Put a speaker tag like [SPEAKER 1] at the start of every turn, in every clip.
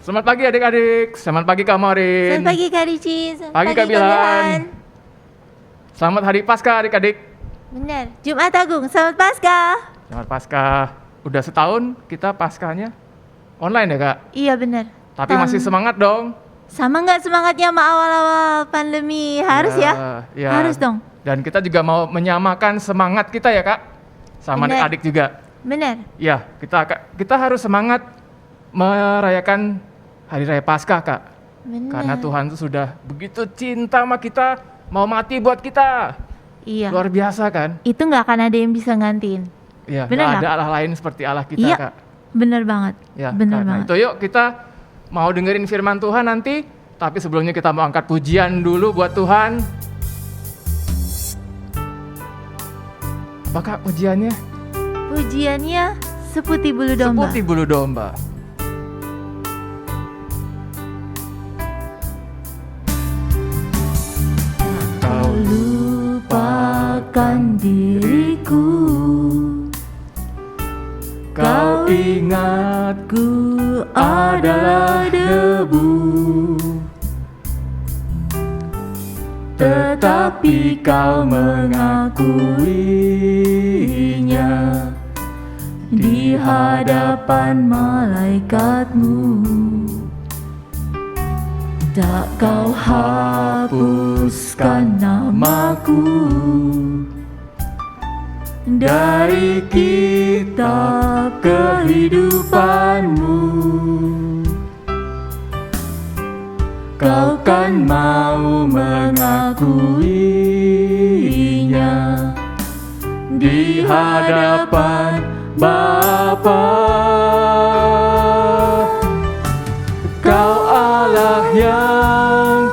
[SPEAKER 1] Selamat pagi adik-adik, selamat pagi Kak Maureen.
[SPEAKER 2] Selamat pagi Kak Ricci, selamat
[SPEAKER 1] Pagi,
[SPEAKER 2] pagi
[SPEAKER 1] Kak
[SPEAKER 2] Kak
[SPEAKER 1] Bilan.
[SPEAKER 2] Bilan.
[SPEAKER 1] Selamat Hari Paskah adik-adik.
[SPEAKER 2] Benar, Jumat Agung, selamat Paskah.
[SPEAKER 1] Selamat Paskah. Udah setahun kita Paskahnya online ya Kak?
[SPEAKER 2] Iya benar.
[SPEAKER 1] Tapi masih semangat dong.
[SPEAKER 2] Sama nggak semangatnya sama awal-awal pandemi? Harus ya?
[SPEAKER 1] Ya.
[SPEAKER 2] Harus dong.
[SPEAKER 1] Dan kita juga mau menyamakan semangat kita ya Kak, sama
[SPEAKER 2] Benar.
[SPEAKER 1] adik-adik juga.
[SPEAKER 2] Benar.
[SPEAKER 1] Ya, kita harus semangat merayakan Hari Raya Paskah Kak.
[SPEAKER 2] Benar.
[SPEAKER 1] Karena Tuhan itu sudah begitu cinta sama kita, mau mati buat kita.
[SPEAKER 2] Iya.
[SPEAKER 1] Luar biasa kan?
[SPEAKER 2] Itu nggak akan ada yang bisa gantiin.
[SPEAKER 1] Ya,
[SPEAKER 2] Benar
[SPEAKER 1] nggak ada
[SPEAKER 2] nggak?
[SPEAKER 1] Allah lain seperti Allah kita
[SPEAKER 2] Iya.
[SPEAKER 1] Kak.
[SPEAKER 2] Benar banget.
[SPEAKER 1] Ya,
[SPEAKER 2] Benar
[SPEAKER 1] karena
[SPEAKER 2] banget.
[SPEAKER 1] itu yuk kita mau dengerin firman Tuhan nanti. Tapi sebelumnya kita mau angkat pujian dulu buat Tuhan. Apakah pujiannya?
[SPEAKER 2] Pujiannya seputih bulu domba.
[SPEAKER 1] Seputih bulu domba.
[SPEAKER 2] Kau lupakan diriku,
[SPEAKER 1] Kau ingatku adalah debu, tetapi kau mengakuinya
[SPEAKER 2] di hadapan malaikatmu. Tak kau hapuskan namaku dari kitab kehidupanmu. Kau kan mau mengakuinya
[SPEAKER 1] di hadapan Bapa. Kau Allah yang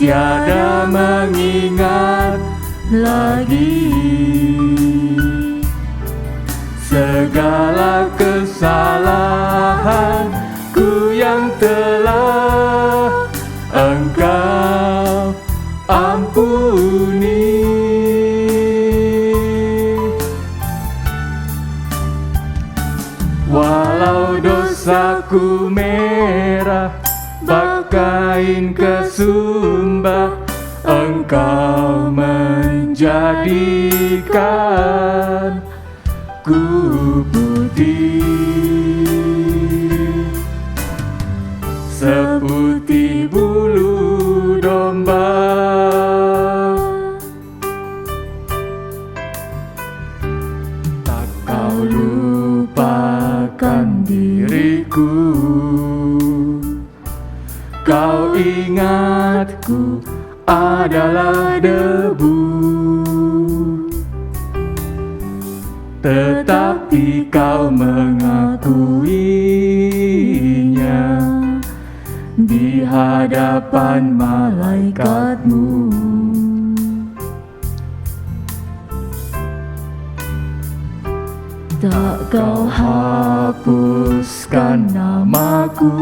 [SPEAKER 1] tiada mengingat
[SPEAKER 2] lagi
[SPEAKER 1] segala kesalahanku yang telah Engkau ampuni. Walau dosaku merah bakain kesumbah, Engkau menjadikan ku putih seputih bulu domba. Tak kau lupakan diriku, kau ingatku adalah debu, tetapi kau mengakuinya di hadapan malaikatmu.
[SPEAKER 2] tak kau hapuskan namaku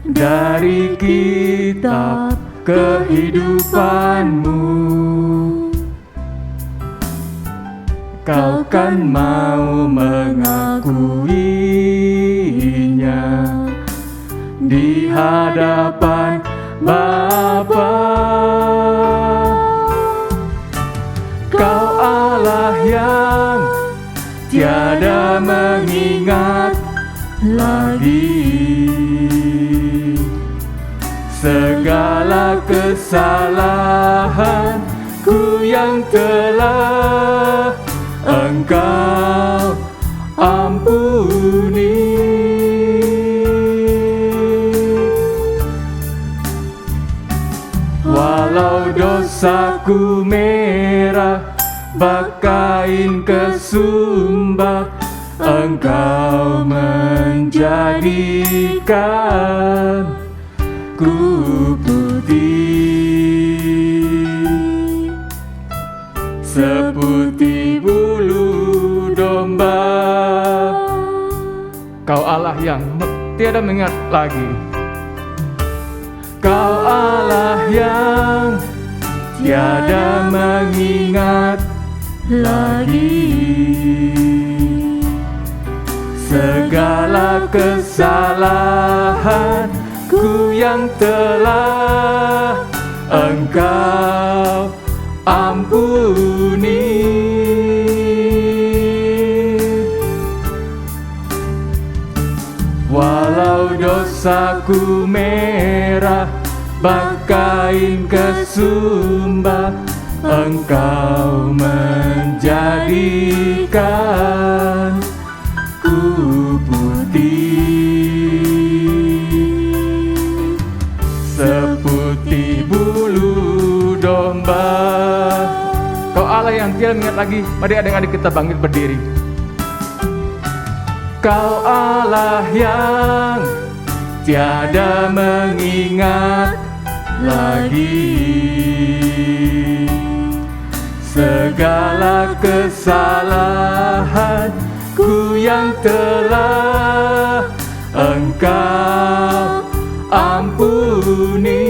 [SPEAKER 1] dari kitab kehidupanmu. Kau kan mau mengakuinya di hadapan Bapa. Kau Allah yang tiada mengingat lagi segala kesalahanku yang telah Engkau ampuni. Walau dosaku merah bakain kesumbah, Engkau menjadikan ku putih seputih bulu domba. Kau Allah yang tiada mengingat lagi. Kau Allah yang tiada mengingat lagi segala kesalahanku yang telah Engkau ampuni. Walau dosaku merah bakain kesumba, Engkau menjadikan ku putih seputih bulu domba. Kau Allah yang tiada mengingat lagi. Mari adik-adik kita bangkit berdiri. Kau Allah yang tiada mengingat lagi segala kesalahanku yang telah Engkau ampuni.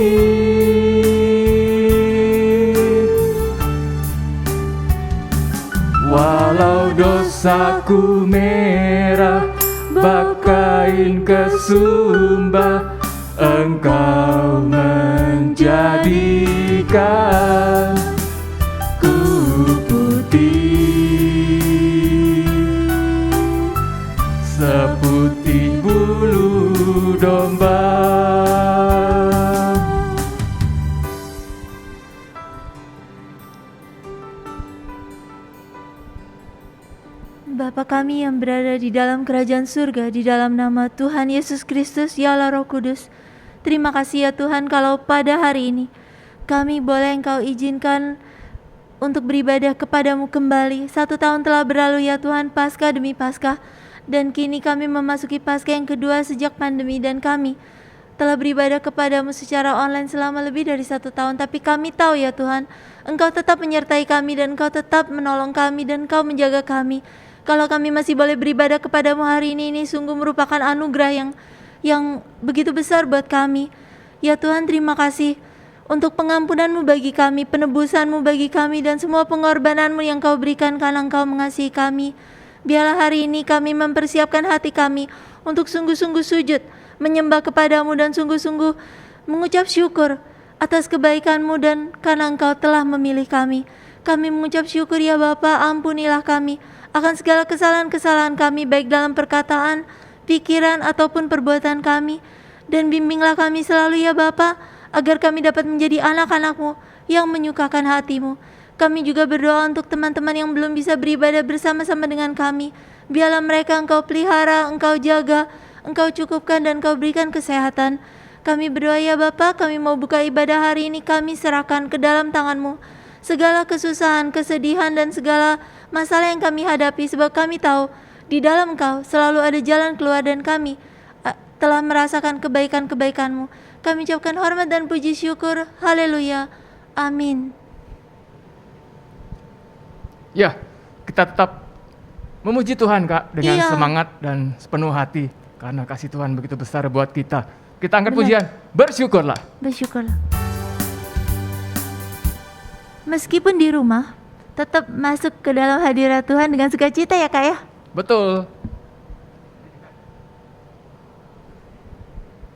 [SPEAKER 1] Walau dosaku merah bakain kesumba, Engkau menjadikan ku putih seputih bulu domba.
[SPEAKER 2] Bapa kami yang berada di dalam kerajaan surga, di dalam nama Tuhan Yesus Kristus, ya Allah Roh Kudus. Terima kasih ya Tuhan kalau pada hari ini kami boleh Engkau izinkan untuk beribadah kepadamu kembali. 1 tahun telah berlalu ya Tuhan, Paskah demi Paskah. Dan kini kami memasuki Paskah yang kedua sejak pandemi, dan kami telah beribadah kepadamu secara online selama lebih dari 1 tahun. Tapi kami tahu ya Tuhan, Engkau tetap menyertai kami dan Engkau tetap menolong kami dan Engkau menjaga kami. Kalau kami masih boleh beribadah kepadamu hari ini sungguh merupakan anugerah yang begitu besar buat kami. Ya Tuhan, terima kasih untuk pengampunanmu bagi kami, penebusanmu bagi kami, dan semua pengorbananmu yang Kau berikan karena Engkau mengasihi kami. Biarlah hari ini kami mempersiapkan hati kami untuk sungguh-sungguh sujud, menyembah kepadamu dan sungguh-sungguh mengucap syukur atas kebaikan-Mu dan karena Engkau telah memilih kami. Kami mengucap syukur ya Bapa, ampunilah kami akan segala kesalahan-kesalahan kami, baik dalam perkataan, pikiran, ataupun perbuatan kami. Dan bimbinglah kami selalu ya Bapa, agar kami dapat menjadi anak-anak-Mu yang menyukakan hati-Mu. Kami juga berdoa untuk teman-teman yang belum bisa beribadah bersama-sama dengan kami. Biarlah mereka Engkau pelihara, Engkau jaga, Engkau cukupkan, dan Engkau berikan kesehatan. Kami berdoa ya Bapa, kami mau buka ibadah hari ini, kami serahkan ke dalam tangan-Mu segala kesusahan, kesedihan, dan segala masalah yang kami hadapi, sebab kami tahu di dalam Engkau selalu ada jalan keluar, dan kami telah merasakan kebaikan-kebaikan-Mu. Kami ucapkan hormat dan puji syukur. Haleluya. Amin.
[SPEAKER 1] Ya, kita tetap memuji Tuhan Kak dengan semangat dan sepenuh hati karena kasih Tuhan begitu besar buat kita. Kita angkat pujian, bersyukurlah.
[SPEAKER 2] Bersyukurlah. Meskipun di rumah, tetap masuk ke dalam hadirat Tuhan dengan sukacita ya Kak ya?
[SPEAKER 1] Betul.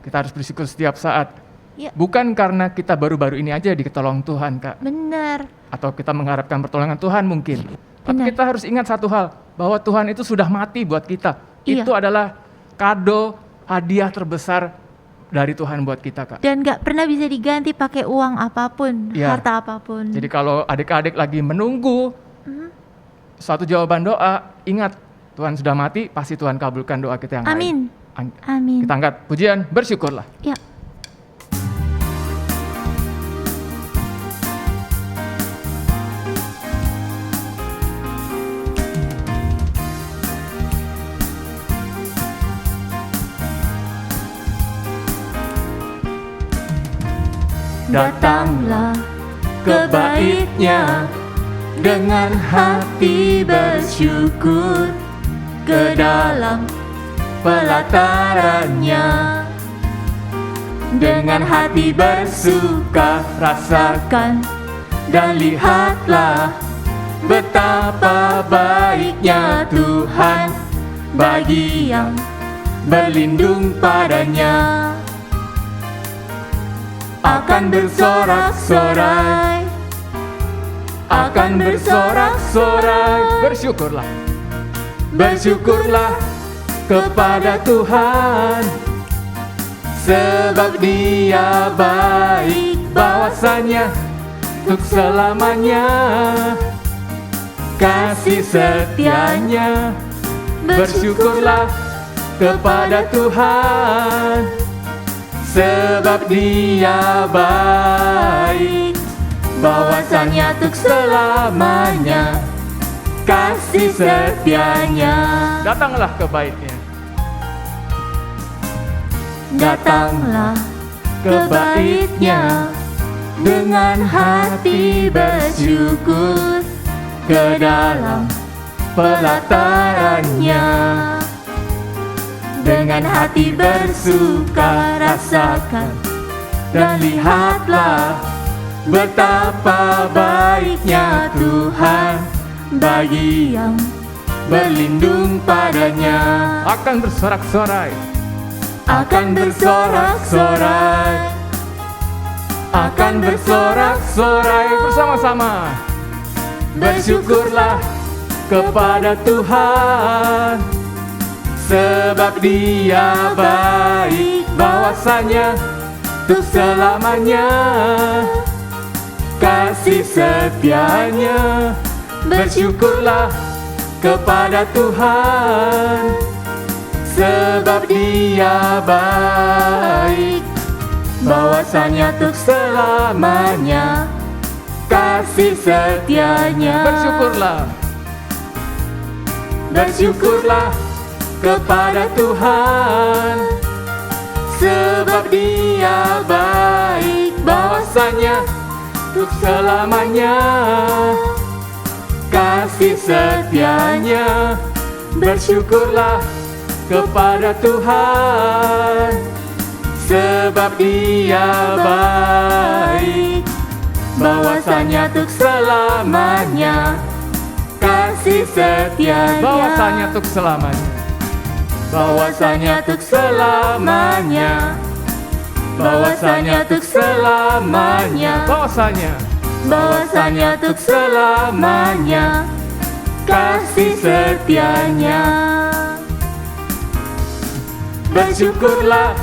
[SPEAKER 1] Kita harus bersyukur setiap saat.
[SPEAKER 2] Ya.
[SPEAKER 1] Bukan karena kita baru-baru ini aja ditolong Tuhan Kak.
[SPEAKER 2] Benar.
[SPEAKER 1] Atau kita mengharapkan pertolongan Tuhan mungkin. Tapi
[SPEAKER 2] Benar.
[SPEAKER 1] kita harus ingat satu hal, bahwa Tuhan itu sudah mati buat kita.
[SPEAKER 2] Iya.
[SPEAKER 1] Itu adalah kado, hadiah terbesar dari Tuhan buat kita Kak.
[SPEAKER 2] Dan gak pernah bisa diganti pakai uang apapun,
[SPEAKER 1] Ya.
[SPEAKER 2] harta apapun.
[SPEAKER 1] Jadi kalau adik-adik lagi menunggu suatu jawaban doa, ingat Tuhan sudah mati, pasti Tuhan kabulkan doa kita yang
[SPEAKER 2] Amin.
[SPEAKER 1] lain.
[SPEAKER 2] Amin.
[SPEAKER 1] Kita angkat pujian, bersyukurlah.
[SPEAKER 2] Ya.
[SPEAKER 1] Datanglah ke bait-Nya dengan hati bersyukur, ke dalam pelataran-Nya dengan hati bersuka, rasakan dan lihatlah betapa baiknya Tuhan.
[SPEAKER 2] bagi yang berlindung padanya. Akan bersorak-sorai, akan bersorak-sorai.
[SPEAKER 1] Bersyukurlah, bersyukurlah kepada Tuhan, sebab Dia baik, bahwasanya untuk selamanya kasih setianya. Bersyukurlah kepada Tuhan, sebab Dia baik, bahwasanya untuk selamanya kasih setianya. Datanglah ke baitnya,
[SPEAKER 2] Datanglah ke baitnya dengan hati bersyukur, ke dalam pelatarannya dengan hati bersuka rasakan, dan lihatlah betapa baiknya Tuhan bagi yang berlindung padanya.
[SPEAKER 1] akan bersorak-sorai,
[SPEAKER 2] Akan bersorak-sorai,
[SPEAKER 1] akan bersorak-sorai bersama-sama. Bersyukurlah kepada Tuhan, sebab Dia baik, bahwasanya untuk selamanya kasih setianya. Bersyukurlah kepada Tuhan, sebab Dia baik, bahwasanya untuk selamanya kasih setianya. Bersyukurlah, bersyukurlah kepada Tuhan, sebab Dia baik, bahwasanya untuk selamanya kasih setianya. Bersyukurlah kepada Tuhan, sebab Dia baik, bahwasanya untuk selamanya kasih setianya. Bahwasanya untuk selamanya, bahwasanya untuk selamanya, bahwasanya untuk selamanya, bahwasanya untuk selamanya kasih setianya. Bersyukurlah,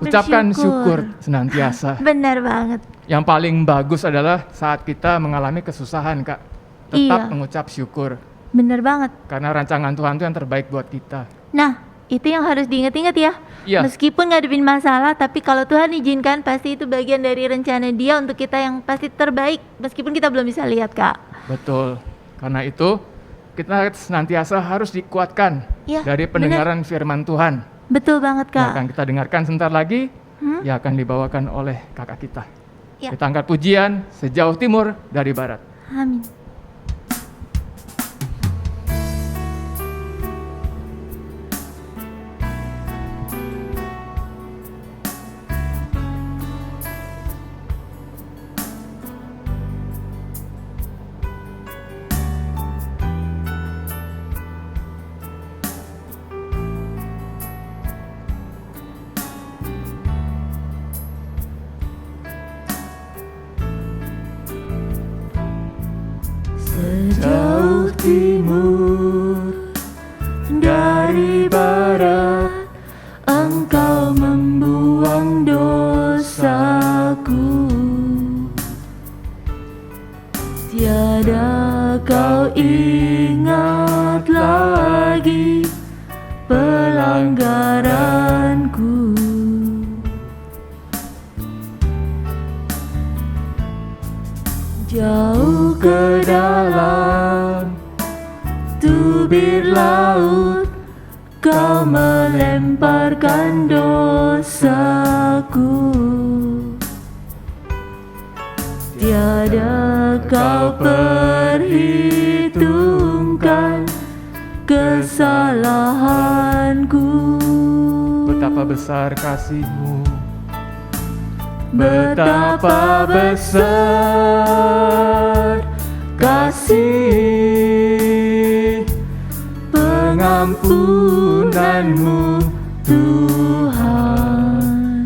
[SPEAKER 1] ucapkan syukur senantiasa.
[SPEAKER 2] Benar banget.
[SPEAKER 1] Yang paling bagus adalah saat kita mengalami kesusahan, Kak. Tetap
[SPEAKER 2] Iya.
[SPEAKER 1] mengucap syukur,
[SPEAKER 2] Benar banget.
[SPEAKER 1] karena rancangan Tuhan itu yang terbaik buat kita.
[SPEAKER 2] Nah, itu yang harus diingat-ingat ya.
[SPEAKER 1] Iya.
[SPEAKER 2] Meskipun ngadepin masalah, tapi kalau Tuhan izinkan, pasti itu bagian dari rencana Dia untuk kita yang pasti terbaik, meskipun kita belum bisa lihat, Kak.
[SPEAKER 1] Betul. Karena itu kita senantiasa harus dikuatkan
[SPEAKER 2] Iya,
[SPEAKER 1] dari pendengaran firman Tuhan.
[SPEAKER 2] Betul banget,
[SPEAKER 1] Yang
[SPEAKER 2] Kak.
[SPEAKER 1] akan kita dengarkan sebentar lagi,
[SPEAKER 2] Hmm?
[SPEAKER 1] yang akan dibawakan oleh kakak kita.
[SPEAKER 2] Ya.
[SPEAKER 1] Kita angkat pujian sejauh timur dari barat.
[SPEAKER 2] Amin. Sejauh timur dari barat, Engkau membuang dosaku. Tiada kau ingat lagi pelanggaranku. Jauh ke dalam tubir laut, Kau melemparkan dosaku. Tiada Kau perhitungkan kesalahanku.
[SPEAKER 1] Betapa besar kasih-Mu, betapa besar kasih-Mu. pengampunan-Mu Tuhan.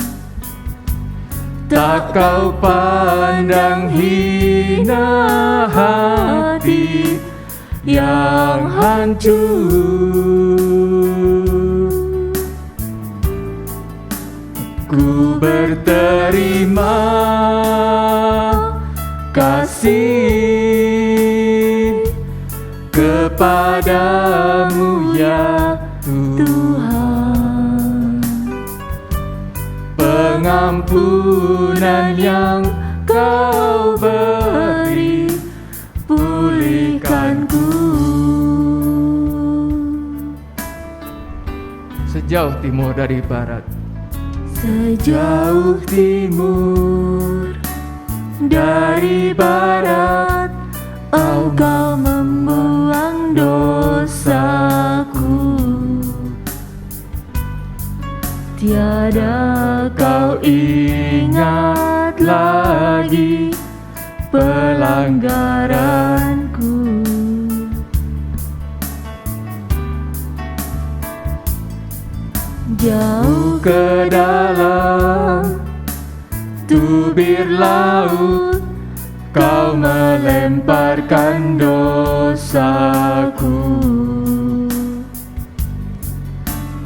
[SPEAKER 1] Tak Kau pandang hina hati yang hancur. Ku berterima kasih kepadamu ya Tuhan. Pengampunan yang Kau beri, pulihkanku. Sejauh timur dari barat, sejauh timur dari barat, Engkau membuang dosaku. Tiada Kau ingat lagi pelanggaranku. Jauh ke dalam tubir laut, Kau melemparkan dosaku.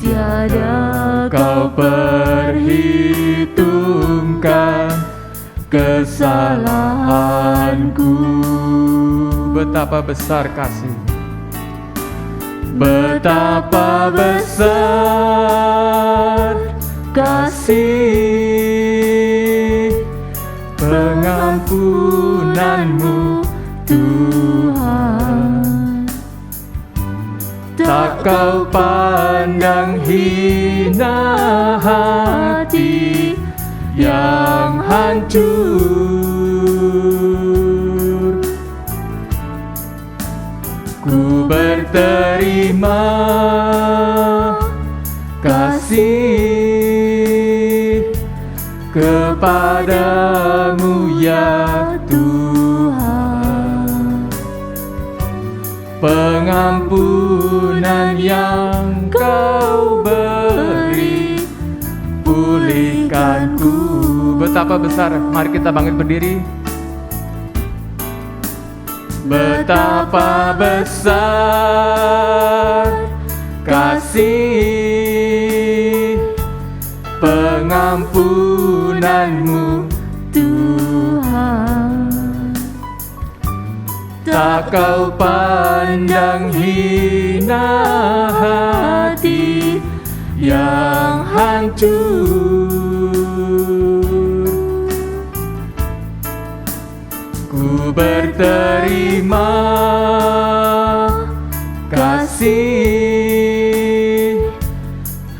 [SPEAKER 1] Tiada Kau perhitungkan kesalahanku. Betapa besar kasih, betapa besar kasih pengampunan-Mu Tuhan. Tak Kau pandang hina hati yang hancur. Ku berterima kasih kepadamu ya Tuhan. Pengampunan yang Kau beri, pulihkanku. Betapa besar, mari kita bangkit berdiri. Betapa besar kasih pengampunan-Mu Tuhan. Tak Kau pandang hina hati yang hancur. Ku berterima kasih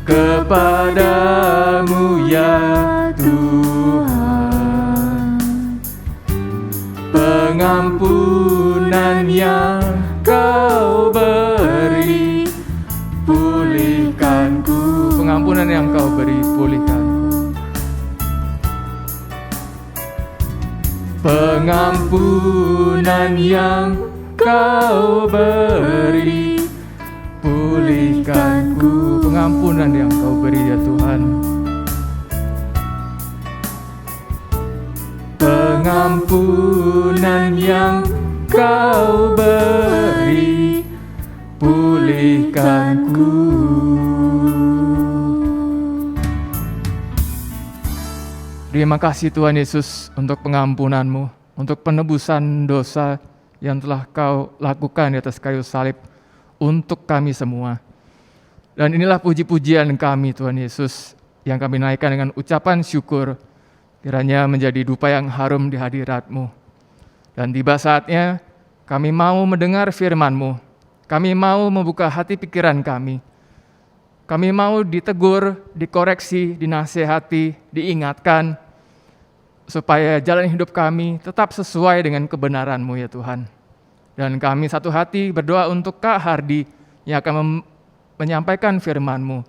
[SPEAKER 1] kepadamu ya Tuhan. Pengampunan yang Kau beri, pulihkanku. Pengampunan yang Kau beri, pulihkanku. Pengampunan yang Kau beri, pulihkanku. Pengampunan yang Kau beri ya Tuhan. Pengampunan yang Kau beri, pulihkanku. Terima kasih Tuhan Yesus untuk pengampunan-Mu, untuk penebusan dosa yang telah Kau lakukan di atas kayu salib untuk kami semua. Dan inilah puji-pujian kami Tuhan Yesus yang kami naikkan dengan ucapan syukur, kiranya menjadi dupa yang harum di hadirat-Mu. Dan tiba saatnya kami mau mendengar firman-Mu, kami mau membuka hati pikiran kami. Kami mau ditegur, dikoreksi, dinasehati, diingatkan, supaya jalan hidup kami tetap sesuai dengan kebenaran-Mu ya Tuhan. Dan kami satu hati berdoa untuk Kak Hardi yang akan menyampaikan firman-Mu,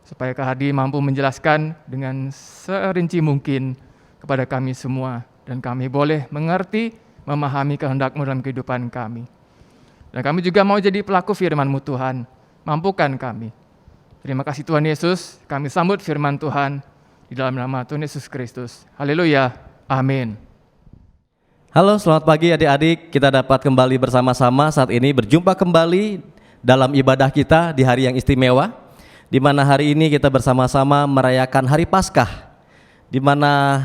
[SPEAKER 1] supaya Kak Hardi mampu menjelaskan dengan serinci mungkin kepada kami semua, dan kami boleh mengerti, memahami kehendak-Mu dalam kehidupan kami. Dan kami juga mau jadi pelaku firman-Mu Tuhan, mampukan kami. Terima kasih Tuhan Yesus, kami sambut firman Tuhan di dalam nama Tuhan Yesus Kristus. Haleluya, amin.
[SPEAKER 3] Halo, selamat pagi adik-adik. Kita dapat kembali bersama-sama saat ini berjumpa kembali dalam ibadah kita di hari yang istimewa, di mana hari ini kita bersama-sama merayakan Hari Paskah, di mana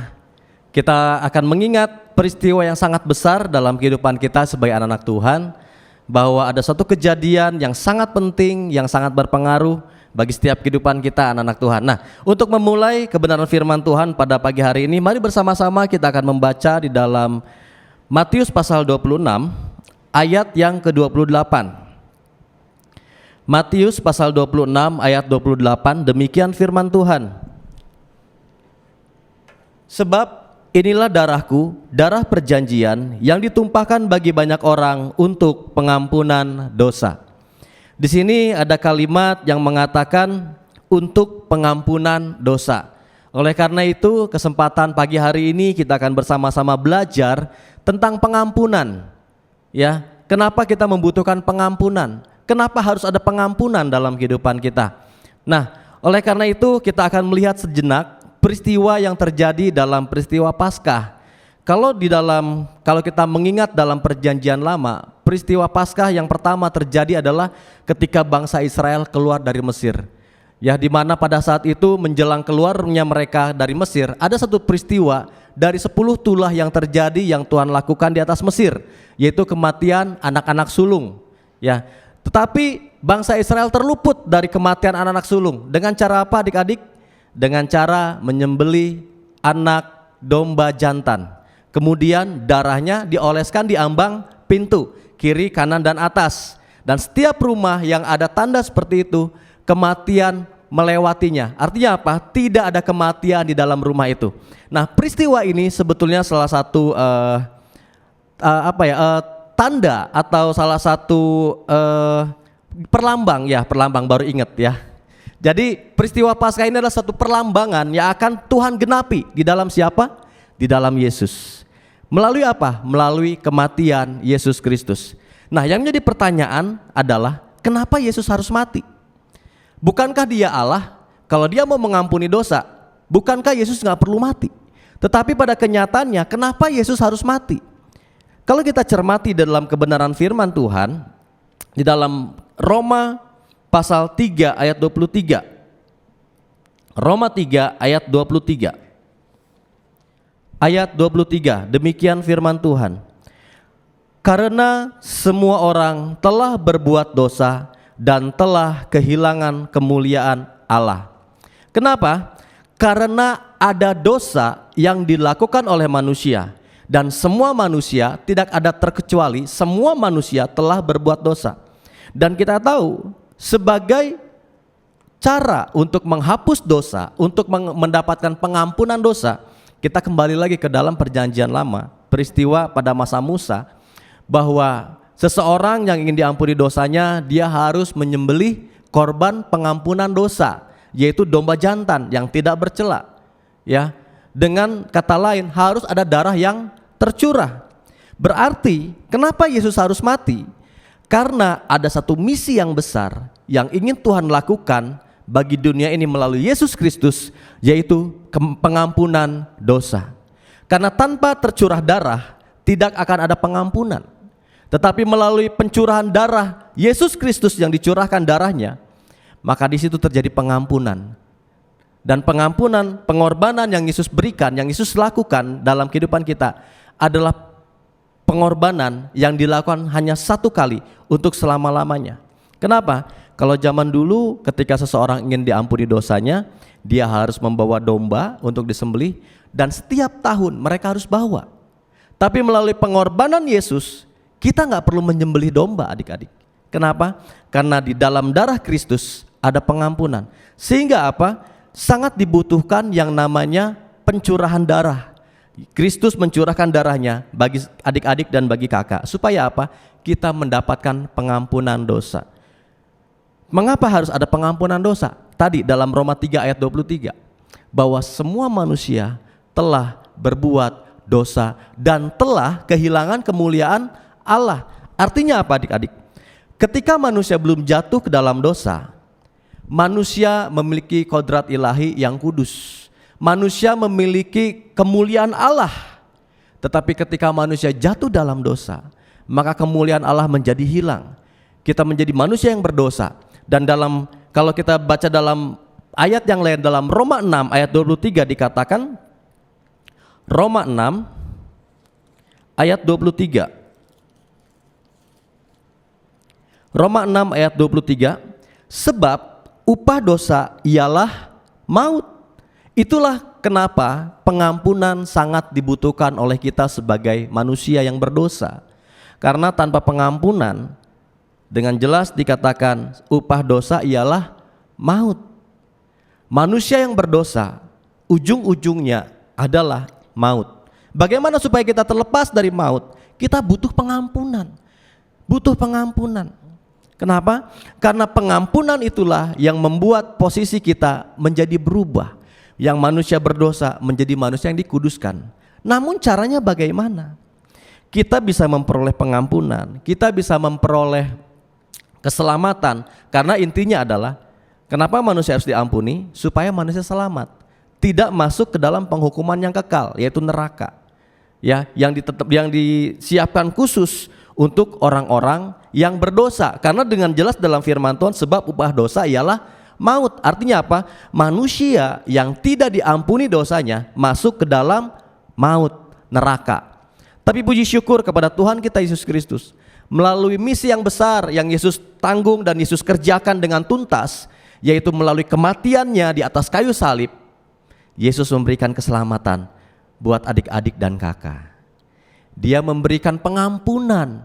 [SPEAKER 3] kita akan mengingat peristiwa yang sangat besar dalam kehidupan kita sebagai anak-anak Tuhan, bahwa ada satu kejadian yang sangat penting, yang sangat berpengaruh bagi setiap kehidupan kita anak-anak Tuhan. Nah, untuk memulai kebenaran firman Tuhan pada pagi hari ini, mari bersama-sama kita akan membaca di dalam Matius pasal 26 ayat yang ke-28. Matius pasal 26 ayat 28, demikian firman Tuhan. Sebab inilah darahku, darah perjanjian yang ditumpahkan bagi banyak orang untuk pengampunan dosa. Di sini ada kalimat yang mengatakan untuk pengampunan dosa. Oleh karena itu, kesempatan pagi hari ini kita akan bersama-sama belajar tentang pengampunan. Ya, kenapa kita membutuhkan pengampunan? Kenapa harus ada pengampunan dalam kehidupan kita? Nah, oleh karena itu kita akan melihat sejenak peristiwa yang terjadi dalam peristiwa Paskah. Kalau kita mengingat dalam Perjanjian Lama, peristiwa Paskah yang pertama terjadi adalah ketika bangsa Israel keluar dari Mesir. Ya, di mana pada saat itu menjelang keluarnya mereka dari Mesir, ada satu peristiwa dari 10 tulah yang terjadi yang Tuhan lakukan di atas Mesir, yaitu kematian anak-anak sulung. Ya, tetapi bangsa Israel terluput dari kematian anak-anak sulung. Dengan cara apa adik-adik? Dengan cara menyembelih anak domba jantan. Kemudian darahnya dioleskan di ambang pintu, kiri, kanan, dan atas. Dan setiap rumah yang ada tanda seperti itu, kematian melewatinya. Artinya apa? Tidak ada kematian di dalam rumah itu. Nah, peristiwa ini sebetulnya salah satu tanda atau salah satu perlambang baru ingat ya. Jadi peristiwa Paskah ini adalah satu perlambangan yang akan Tuhan genapi di dalam siapa? Di dalam Yesus. Melalui apa? Melalui kematian Yesus Kristus. Nah, yang menjadi pertanyaan adalah kenapa Yesus harus mati? Bukankah dia Allah? Kalau dia mau mengampuni dosa, bukankah Yesus nggak perlu mati? Tetapi pada kenyataannya, kenapa Yesus harus mati? Kalau kita cermati dalam kebenaran firman Tuhan, di dalam Roma pasal 3 ayat 23. Roma 3 ayat 23. Ayat 23, demikian firman Tuhan. Karena semua orang telah berbuat dosa dan telah kehilangan kemuliaan Allah. Kenapa? Karena ada dosa yang dilakukan oleh manusia, dan semua manusia tidak ada terkecuali, semua manusia telah berbuat dosa. Dan kita tahu sebagai cara untuk menghapus dosa, untuk mendapatkan pengampunan dosa, kita kembali lagi ke dalam Perjanjian Lama, peristiwa pada masa Musa, bahwa seseorang yang ingin diampuni dosanya, dia harus menyembelih korban pengampunan dosa, yaitu domba jantan yang tidak bercela. Ya, dengan kata lain harus ada darah yang tercurah. Berarti kenapa Yesus harus mati? Karena ada satu misi yang besar yang ingin Tuhan lakukan bagi dunia ini melalui Yesus Kristus, yaitu pengampunan dosa. Karena tanpa tercurah darah tidak akan ada pengampunan. Tetapi melalui pencurahan darah Yesus Kristus yang dicurahkan darahnya, maka di situ terjadi pengampunan. Dan pengampunan, pengorbanan yang Yesus berikan, yang Yesus lakukan dalam kehidupan kita adalah pengorbanan yang dilakukan hanya satu kali untuk selama-lamanya. Kenapa? Kalau zaman dulu ketika seseorang ingin diampuni dosanya, dia harus membawa domba untuk disembelih, dan setiap tahun mereka harus bawa. Tapi melalui pengorbanan Yesus, kita nggak perlu menyembelih domba adik-adik. Kenapa? Karena di dalam darah Kristus ada pengampunan. Sehingga apa? Sangat dibutuhkan yang namanya pencurahan darah. Kristus mencurahkan darahnya bagi adik-adik dan bagi kakak. Supaya apa? Kita mendapatkan pengampunan dosa. Mengapa harus ada pengampunan dosa? Tadi dalam Roma 3 ayat 23, bahwa semua manusia telah berbuat dosa dan telah kehilangan kemuliaan Allah. Artinya apa adik-adik? ketika manusia belum jatuh ke dalam dosa, manusia memiliki kodrat ilahi yang kudus. Manusia memiliki kemuliaan Allah. Tetapi ketika manusia jatuh dalam dosa, maka kemuliaan Allah menjadi hilang. Kita menjadi manusia yang berdosa. Dan kalau kita baca dalam ayat yang lain, dalam Roma 6 ayat 23 dikatakan, Roma 6 ayat 23. Roma 6 ayat 23, sebab upah dosa ialah maut. Itulah kenapa pengampunan sangat dibutuhkan oleh kita sebagai manusia yang berdosa. Karena tanpa pengampunan, dengan jelas dikatakan upah dosa ialah maut. Manusia yang berdosa, ujung-ujungnya adalah maut. Bagaimana supaya kita terlepas dari maut? Kita butuh pengampunan. Butuh pengampunan. Kenapa? Karena pengampunan itulah yang membuat posisi kita menjadi berubah. Yang manusia berdosa menjadi manusia yang dikuduskan. Namun caranya bagaimana? Kita bisa memperoleh pengampunan, kita bisa memperoleh keselamatan. Karena intinya adalah, kenapa manusia harus diampuni? Supaya manusia selamat, tidak masuk ke dalam penghukuman yang kekal, yaitu neraka. Ya, yang disiapkan khusus untuk orang-orang yang berdosa. Karena dengan jelas dalam firman Tuhan, sebab upah dosa ialah maut. Artinya apa? Manusia yang tidak diampuni dosanya masuk ke dalam maut, neraka. Tapi puji syukur kepada Tuhan kita Yesus Kristus, melalui misi yang besar yang Yesus tanggung dan Yesus kerjakan dengan tuntas, yaitu melalui kematiannya di atas kayu salib, Yesus memberikan keselamatan buat adik-adik dan kakak. Dia memberikan pengampunan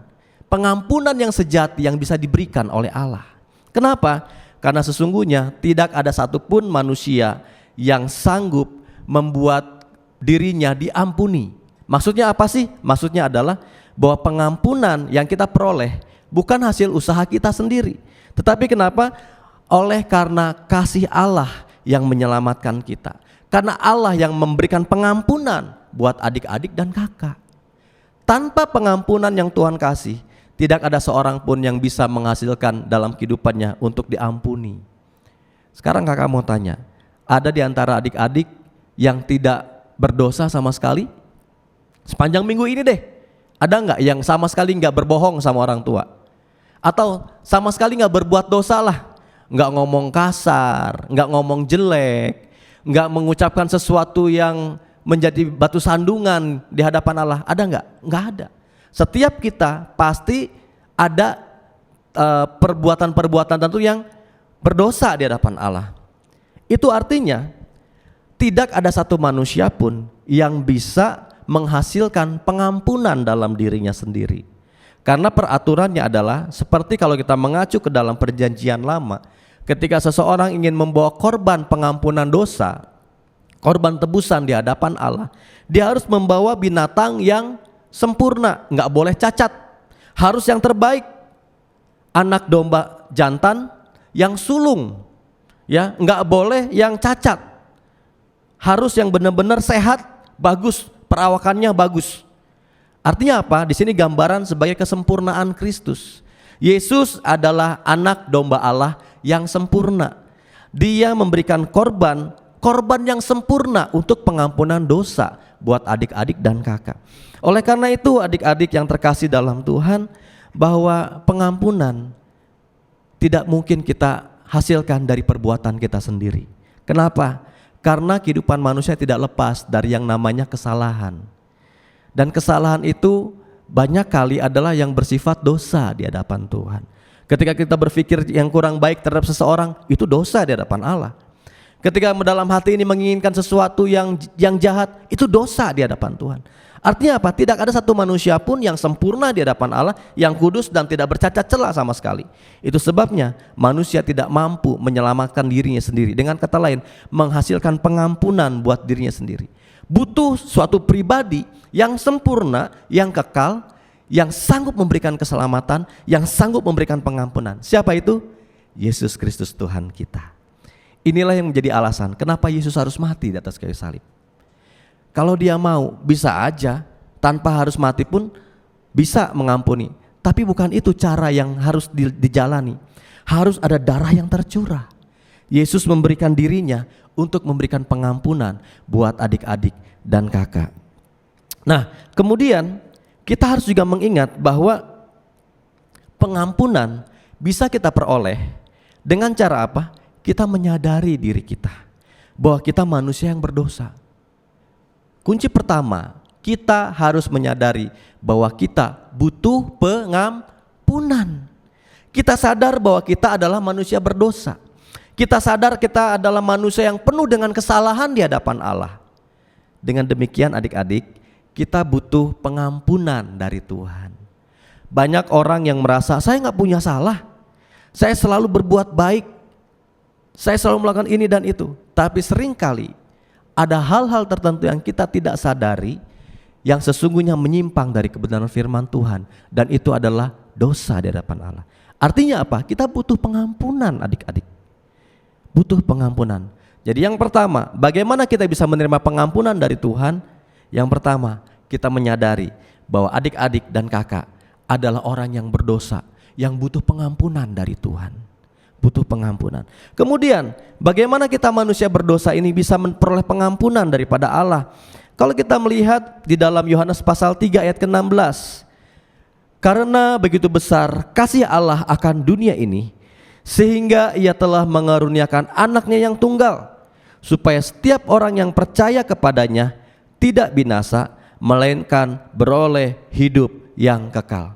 [SPEAKER 3] yang sejati yang bisa diberikan oleh Allah. Kenapa? Karena sesungguhnya tidak ada satupun manusia yang sanggup membuat dirinya diampuni. Maksudnya apa sih? Maksudnya adalah bahwa pengampunan yang kita peroleh bukan hasil usaha kita sendiri. Tetapi kenapa? Karena kasih Allah yang menyelamatkan kita. Karena Allah yang memberikan pengampunan buat adik-adik dan kakak. Tanpa pengampunan yang Tuhan kasih, tidak ada seorang pun yang bisa menghasilkan dalam kehidupannya untuk diampuni. Sekarang kakak mau tanya, ada di antara adik-adik yang tidak berdosa sama sekali? Sepanjang minggu ini deh, ada nggak yang sama sekali nggak berbohong sama orang tua? Atau sama sekali nggak berbuat dosa lah? Nggak ngomong kasar, nggak ngomong jelek, nggak mengucapkan sesuatu yang menjadi batu sandungan di hadapan Allah? Ada nggak? Nggak ada. Setiap kita pasti ada perbuatan-perbuatan tentu yang berdosa di hadapan Allah. Itu artinya tidak ada satu manusia pun yang bisa menghasilkan pengampunan dalam dirinya sendiri. Karena peraturannya adalah seperti kalau kita mengacu ke dalam perjanjian lama, ketika seseorang ingin membawa korban pengampunan dosa, korban tebusan di hadapan Allah, dia harus membawa binatang yang sempurna, nggak boleh cacat, harus yang terbaik, anak domba jantan yang sulung, ya nggak boleh yang cacat, harus yang benar-benar sehat, bagus, perawakannya bagus. Artinya apa? Di sini gambaran sebagai kesempurnaan Kristus. Yesus adalah anak domba Allah yang sempurna. Dia memberikan korban yang sempurna untuk pengampunan dosa buat adik-adik dan kakak. Oleh karena itu adik-adik yang terkasih dalam Tuhan, bahwa pengampunan tidak mungkin kita hasilkan dari perbuatan kita sendiri. Kenapa? Karena kehidupan manusia tidak lepas dari yang namanya kesalahan. Dan kesalahan itu banyak kali adalah yang bersifat dosa di hadapan Tuhan. Ketika kita berpikir yang kurang baik terhadap seseorang, itu dosa di hadapan Allah. Ketika dalam hati ini menginginkan sesuatu yang jahat, itu dosa di hadapan Tuhan. Artinya apa? Tidak ada satu manusia pun yang sempurna di hadapan Allah, yang kudus dan tidak bercacat celah sama sekali. Itu sebabnya manusia tidak mampu menyelamatkan dirinya sendiri. Dengan kata lain, menghasilkan pengampunan buat dirinya sendiri. Butuh suatu pribadi yang sempurna, yang kekal, yang sanggup memberikan keselamatan, yang sanggup memberikan pengampunan. Siapa itu? Yesus Kristus Tuhan kita. Inilah yang menjadi alasan kenapa Yesus harus mati di atas kayu salib. Kalau dia mau, bisa aja tanpa harus mati pun bisa mengampuni. Tapi bukan itu cara yang harus dijalani. Harus ada darah yang tercurah. Yesus memberikan dirinya untuk memberikan pengampunan buat adik-adik dan kakak. Nah, kemudian kita harus juga mengingat bahwa pengampunan bisa kita peroleh dengan cara apa? Kita menyadari diri kita bahwa kita manusia yang berdosa. Kunci pertama, kita harus menyadari bahwa kita butuh pengampunan. Kita sadar bahwa kita adalah manusia berdosa. Kita sadar kita adalah manusia yang penuh dengan kesalahan di hadapan Allah. Dengan demikian adik-adik, kita butuh pengampunan dari Tuhan. Banyak orang yang merasa saya nggak punya salah, saya selalu berbuat baik, saya selalu melakukan ini dan itu. Tapi seringkali ada hal-hal tertentu yang kita tidak sadari, yang sesungguhnya menyimpang dari kebenaran firman Tuhan, dan itu adalah dosa di hadapan Allah. Artinya apa? Kita butuh pengampunan adik-adik. Butuh pengampunan. Jadi yang pertama, bagaimana kita bisa menerima pengampunan dari Tuhan? Yang pertama, kita menyadari bahwa adik-adik dan kakak adalah orang yang berdosa, yang butuh pengampunan dari Tuhan. Butuh pengampunan. Kemudian, bagaimana kita manusia berdosa ini bisa memperoleh pengampunan daripada Allah? Kalau kita melihat di dalam Yohanes pasal 3 ayat ke-16, karena begitu besar kasih Allah akan dunia ini, sehingga ia telah mengaruniakan anaknya yang tunggal, supaya setiap orang yang percaya kepadanya tidak binasa, melainkan beroleh hidup yang kekal.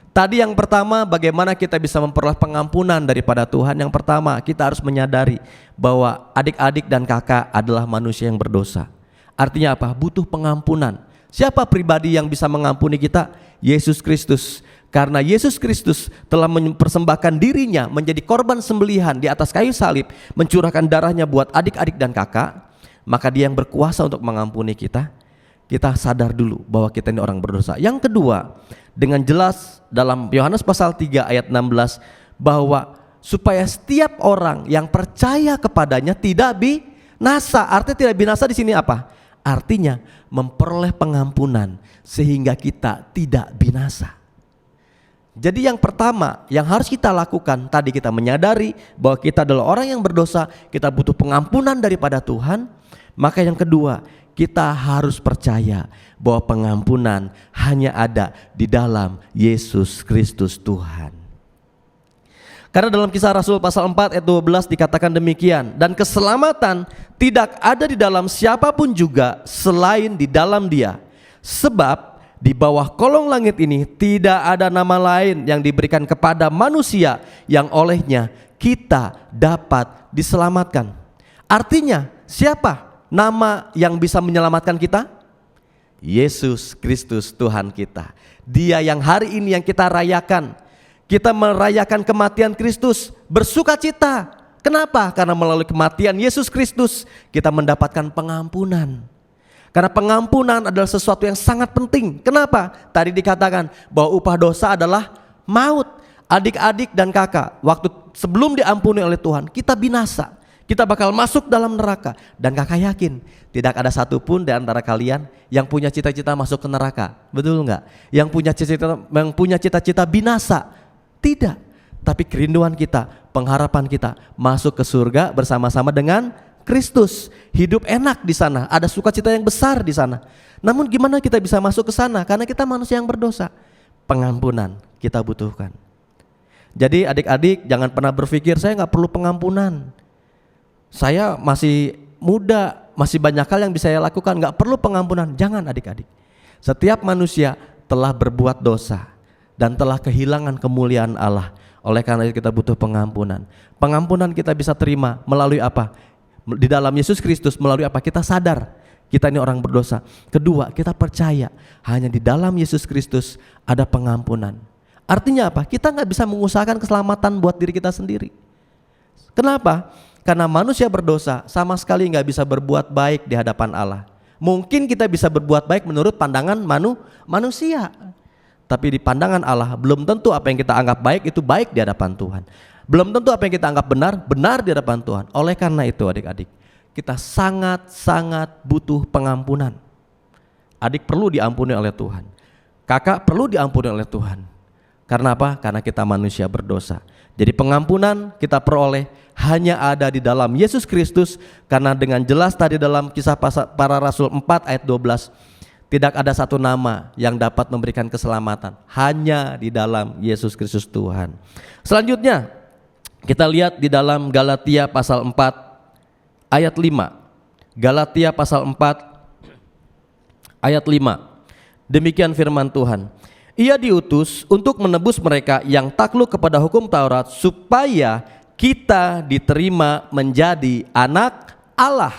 [SPEAKER 3] Tadi yang pertama, bagaimana kita bisa memperoleh pengampunan daripada Tuhan? Yang pertama, kita harus menyadari bahwa adik-adik dan kakak adalah manusia yang berdosa. Artinya apa? Butuh pengampunan. Siapa pribadi yang bisa mengampuni kita? Yesus Kristus. Karena Yesus Kristus telah mempersembahkan dirinya menjadi korban sembelihan di atas kayu salib, mencurahkan darahnya buat adik-adik dan kakak, maka Dia yang berkuasa untuk mengampuni kita. Kita sadar dulu bahwa kita ini orang berdosa. Yang kedua, dengan jelas dalam Yohanes pasal 3 ayat 16, bahwa supaya setiap orang yang percaya kepadanya tidak binasa. Artinya tidak binasa di sini apa? Artinya memperoleh pengampunan sehingga kita tidak binasa. Jadi yang pertama yang harus kita lakukan, tadi kita menyadari bahwa kita adalah orang yang berdosa, kita butuh pengampunan daripada Tuhan. Maka yang kedua, kita harus percaya bahwa pengampunan hanya ada di dalam Yesus Kristus Tuhan. Karena dalam Kisah Rasul pasal 4 ayat 12 dikatakan demikian, dan keselamatan tidak ada di dalam siapapun juga selain di dalam Dia. Sebab di bawah kolong langit ini tidak ada nama lain yang diberikan kepada manusia yang olehnya kita dapat diselamatkan. Artinya siapa nama yang bisa menyelamatkan kita? Yesus Kristus Tuhan kita. Dia yang hari ini yang kita rayakan. Kita merayakan kematian Kristus, bersukacita. Kenapa? Karena melalui kematian Yesus Kristus kita mendapatkan pengampunan. Karena pengampunan adalah sesuatu yang sangat penting. Kenapa? Tadi dikatakan bahwa upah dosa adalah maut. Adik-adik dan kakak, waktu sebelum diampuni oleh Tuhan, kita binasa. Kita bakal masuk dalam neraka. Dan kakak yakin tidak ada satupun di antara kalian yang punya cita-cita masuk ke neraka. Betul enggak? Yang punya cita-cita binasa. Tidak. Tapi kerinduan kita, pengharapan kita masuk ke surga bersama-sama dengan Kristus. Hidup enak di sana, ada sukacita yang besar di sana. Namun gimana kita bisa masuk ke sana? Karena kita manusia yang berdosa. Pengampunan kita butuhkan. Jadi adik-adik jangan pernah berpikir saya nggak perlu pengampunan. Saya masih muda, masih banyak hal yang bisa saya lakukan, nggak perlu pengampunan. Jangan adik-adik. Setiap manusia telah berbuat dosa dan telah kehilangan kemuliaan Allah. Oleh karena itu kita butuh pengampunan. Pengampunan kita bisa terima melalui apa? Di dalam Yesus Kristus, melalui apa? Kita sadar kita ini orang berdosa. Kedua, kita percaya hanya di dalam Yesus Kristus ada pengampunan. Artinya apa? Kita nggak bisa mengusahakan keselamatan buat diri kita sendiri. Kenapa? Karena manusia berdosa sama sekali nggak bisa berbuat baik di hadapan Allah. Mungkin kita bisa berbuat baik menurut pandangan manusia, tapi di pandangan Allah belum tentu apa yang kita anggap baik itu baik di hadapan Tuhan. Belum tentu apa yang kita anggap benar di hadapan Tuhan. Oleh karena itu adik-adik, kita sangat-sangat butuh pengampunan. Adik perlu diampuni oleh Tuhan. Kakak perlu diampuni oleh Tuhan. Karena apa? Karena kita manusia berdosa. Jadi pengampunan kita peroleh hanya ada di dalam Yesus Kristus, karena dengan jelas tadi dalam Kisah Para Rasul 4 ayat 12, tidak ada satu nama yang dapat memberikan keselamatan, hanya di dalam Yesus Kristus Tuhan. Selanjutnya kita lihat di dalam Galatia pasal 4 ayat 5. Galatia pasal 4 ayat 5. Demikian firman Tuhan. Ia diutus untuk menebus mereka yang takluk kepada hukum Taurat, supaya kita diterima menjadi anak Allah.